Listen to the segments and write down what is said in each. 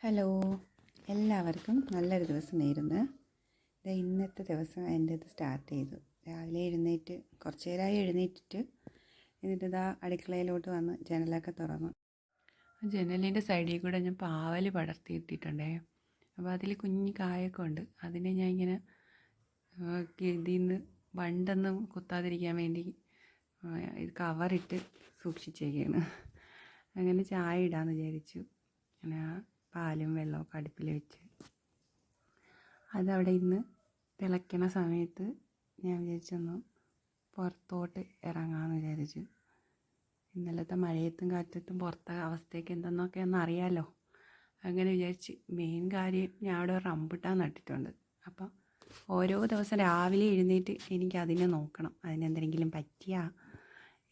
Hello, എല്ലാവർക്കും നല്ലൊരു ദിവസം നേരുന്നു. ഇന്നത്തെ ദിവസം എൻ്റേത് സ്റ്റാർട്ട് ചെയ്തു. രാവിലെ എഴുന്നേറ്റ് കുറച്ച് നേരമായി എഴുന്നേറ്റിട്ട് എന്നിട്ട് അടുക്കളയിലോട്ട് വന്ന് ജനലൊക്കെ തുറന്നു. ജനലിൻ്റെ സൈഡിൽ കൂടെ ഞാൻ പാവൽ പടർത്തിയിട്ടിട്ടുണ്ടേ. അപ്പോൾ അതിൽ കുഞ്ഞു കായൊക്കെ ഉണ്ട്. അതിനെ ഞാൻ ഇങ്ങനെ ഇതിൽ നിന്ന് വണ്ടൊന്നും കുത്താതിരിക്കാൻ വേണ്ടി ഇത് കവറിട്ട് സൂക്ഷിച്ചേക്കാണ്. അങ്ങനെ ചായ ഇടാമെന്ന് വിചാരിച്ചു. അങ്ങനെ പാലും വെള്ളമൊക്കെ അടുപ്പിൽ വെച്ച് അതവിടെ ഇന്ന് തിളയ്ക്കണ സമയത്ത് ഞാൻ വിചാരിച്ചൊന്ന് പുറത്തോട്ട് ഇറങ്ങാമെന്ന് വിചാരിച്ചു. ഇന്നലത്തെ മഴയത്തും കാറ്റത്തും പുറത്തെ അവസ്ഥയൊക്കെ എന്തെന്നൊക്കെ ഒന്ന് അറിയാമല്ലോ. അങ്ങനെ വിചാരിച്ച് മെയിൻ കാര്യം ഞാൻ അവിടെ റംബുട്ടാൻ നട്ടിട്ടുണ്ട്. അപ്പം ഓരോ ദിവസം രാവിലെ എഴുന്നേറ്റ് എനിക്ക് അതിനെ നോക്കണം. അതിനെന്തെങ്കിലും പറ്റിയാ,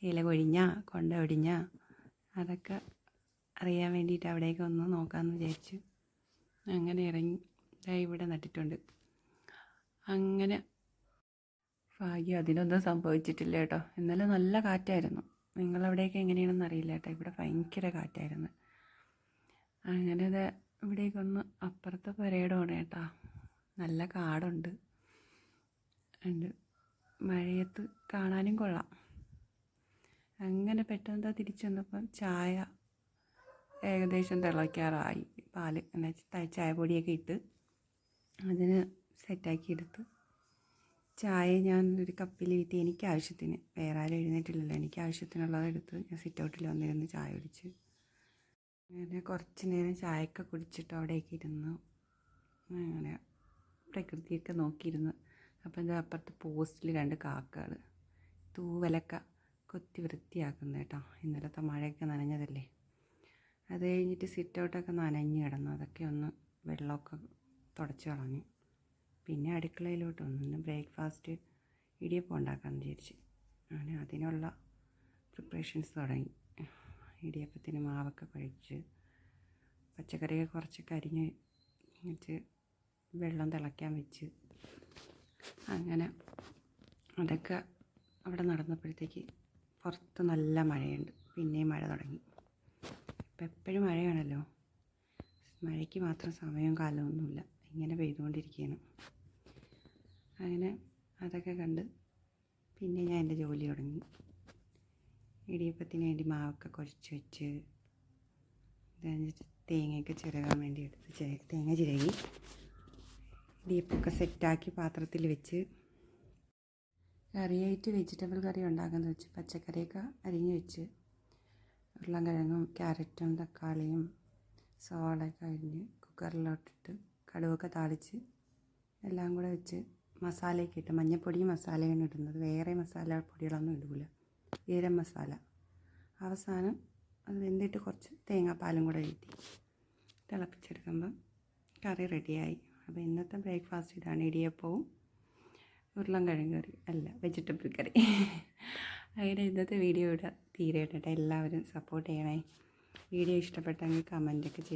ഇല കൊഴിഞ്ഞാ, കൊണ്ട ഒടിഞ്ഞാ, അതൊക്കെ അറിയാൻ വേണ്ടിയിട്ട് അവിടേക്ക് ഒന്ന് നോക്കാമെന്ന് വിചാരിച്ചു. അങ്ങനെ ഇറങ്ങി ഇവിടെ നട്ടിട്ടുണ്ട്. അങ്ങനെ ഭാഗ്യം അതിനൊന്നും സംഭവിച്ചിട്ടില്ല കേട്ടോ. ഇന്നലെ നല്ല കാറ്റായിരുന്നു. നിങ്ങളവിടെയൊക്കെ എങ്ങനെയാണെന്ന് അറിയില്ല കേട്ടോ. ഇവിടെ ഭയങ്കര കാറ്റായിരുന്നു. അങ്ങനെ ഇത് ഇവിടേക്കൊന്ന് അപ്പുറത്തെ പുരയിടമാണ് കേട്ടോ. നല്ല കാടുണ്ട്. മഴയത്ത് കാണാനും കൊള്ളാം. അങ്ങനെ പെട്ടെന്ന് തിരിച്ചു വന്നപ്പം ചായ ഏകദേശം തിളയ്ക്കാറായി. പാൽ ചായപ്പൊടിയൊക്കെ ഇട്ട് അതിന് സെറ്റാക്കി എടുത്ത് ചായ ഞാൻ ഒരു കപ്പിൽ വീട്ടി എനിക്ക് ആവശ്യത്തിന്, വേറെ ആരും എഴുന്നേറ്റില്ലല്ലോ, എനിക്ക് ആവശ്യത്തിനുള്ളത് എടുത്ത് ഞാൻ സിറ്റൗട്ടിൽ വന്നിരുന്ന് ചായ കുടിച്ച്. അങ്ങനെ കുറച്ച് നേരം ചായയൊക്കെ കുടിച്ചിട്ട് അവിടേക്ക് ഇരുന്നു. അങ്ങനെ പ്രകൃതിയൊക്കെ നോക്കിയിരുന്നു. അപ്പം എന്താ അപ്പുറത്ത് പോസ്റ്റിൽ 2 കാക്കകൾ തൂവലൊക്കെ കൊത്തി വൃത്തിയാക്കുന്നു കേട്ടോ. ഇന്നലത്തെ മഴയൊക്കെ നനഞ്ഞതല്ലേ. അത് കഴിഞ്ഞിട്ട് സിറ്റൗട്ടൊക്കെ നനഞ്ഞ് കിടന്നു. അതൊക്കെ ഒന്ന് വെള്ളമൊക്കെ തുടച്ച് കളഞ്ഞു. പിന്നെ അടുക്കളയിലോട്ട് വന്നു. ബ്രേക്ക്ഫാസ്റ്റ് ഇടിയപ്പം ഉണ്ടാക്കാമെന്ന് വിചാരിച്ച്. അങ്ങനെ അതിനുള്ള പ്രിപ്പറേഷൻസ് തുടങ്ങി. ഇടിയപ്പത്തിന് മാവൊക്കെ കുഴച്ച് പച്ചക്കറിയൊക്കെ കുറച്ചൊക്കെ അരിഞ്ഞ് വെച്ച് വെള്ളം തിളയ്ക്കാൻ വെച്ച് അങ്ങനെ അതൊക്കെ അവിടെ നടന്നപ്പോഴത്തേക്ക് പുറത്ത് നല്ല മഴയുണ്ട്. പിന്നെയും മഴ തുടങ്ങി. ഇപ്പം എപ്പോഴും മഴയാണല്ലോ. മഴയ്ക്ക് മാത്രം സമയവും കാലമൊന്നുമില്ല. ഇങ്ങനെ പെയ്തുകൊണ്ടിരിക്കുകയാണ്. അങ്ങനെ അതൊക്കെ കണ്ട് പിന്നെ ഞാൻ എൻ്റെ ജോലി തുടങ്ങി. ഇടിയപ്പത്തിന് വേണ്ടി മാവൊക്കെ കുഴച്ച് വെച്ച് തേങ്ങയൊക്കെ ചിരകാൻ വേണ്ടി എടുത്ത് തേങ്ങ ചിരകി ഇടിയപ്പമൊക്കെ സെറ്റാക്കി പാത്രത്തിൽ വെച്ച് കറിയായിട്ട് വെജിറ്റബിൾ കറി ഉണ്ടാക്കാമെന്ന് വെച്ച് പച്ചക്കറിയൊക്കെ അരിഞ്ഞ് വെച്ച് ഉരുളൻകിഴങ്ങും ക്യാരറ്റും തക്കാളിയും സവാളയൊക്കെ അരിഞ്ഞ് കുക്കറിലോട്ടിട്ട് കടുകൊക്കെ താളിച്ച് എല്ലാം കൂടെ വെച്ച് മസാലയൊക്കെ ഇട്ട് മഞ്ഞൾപ്പൊടിയും മസാലയാണ് ഇടുന്നത്. വേറെ മസാല പൊടികളൊന്നും ഇടില്ല. ഗരം മസാല. അവസാനം അത് വെന്തിട്ട് കുറച്ച് തേങ്ങാപ്പാലും കൂടെ വീട്ടി തിളപ്പിച്ചെടുക്കുമ്പം കറി റെഡിയായി. അപ്പോൾ ഇന്നത്തെ ബ്രേക്ക്ഫാസ്റ്റ് ഇതാണ്. ഇടിയപ്പവും ഉരുളൻകിഴങ്ങ് കറി അല്ല വെജിറ്റബിൾ കറി. അങ്ങനെ ഇന്നത്തെ വീഡിയോ ഇവിടെ തീരെ കേട്ടോ. എല്ലാവരും സപ്പോർട്ട് ചെയ്യണേ. വീഡിയോ ഇഷ്ടപ്പെട്ടെങ്കിൽ കമൻറ്റൊക്കെ ചെയ്യണം.